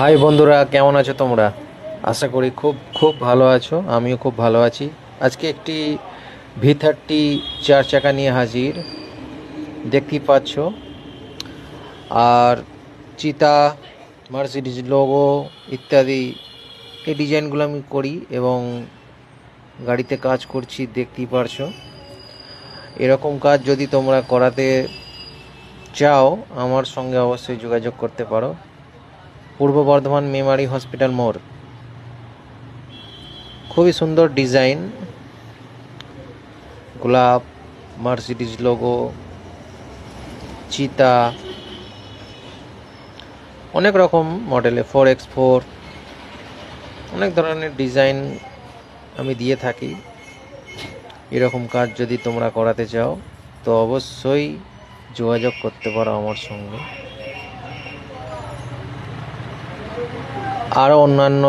High বন্ধুরা, কেমন আছো তোমরা? আশা করি খুব খুব ভালো আছো। আমিও খুব ভালো আছি। আজকে একটি V30 চার চাকা নিয়ে হাজির, দেখতেই পাচ্ছ। আর চিতা, মার্সিডিজ লোগো ইত্যাদি এই ডিজাইনগুলো আমি করি এবং গাড়িতে কাজ করছি, দেখতেই পারছো। এরকম কাজ যদি তোমরা করাতে চাও আমার সঙ্গে অবশ্যই যোগাযোগ করতে পারো। পূর্ব বর্ধমান মেমারি হসপিটাল মোড়। খুবই সুন্দর ডিজাইন, গোলাপ, মার্সিডিজ লোগো, চিতা, অনেক রকম মডেলে 4x4 অনেক ধরনের ডিজাইন আমি দিয়ে থাকি। এরকম কাজ যদি তোমরা করাতে চাও তো অবশ্যই যোগাযোগ করতে পারো আমার সঙ্গে। আরও অন্যান্য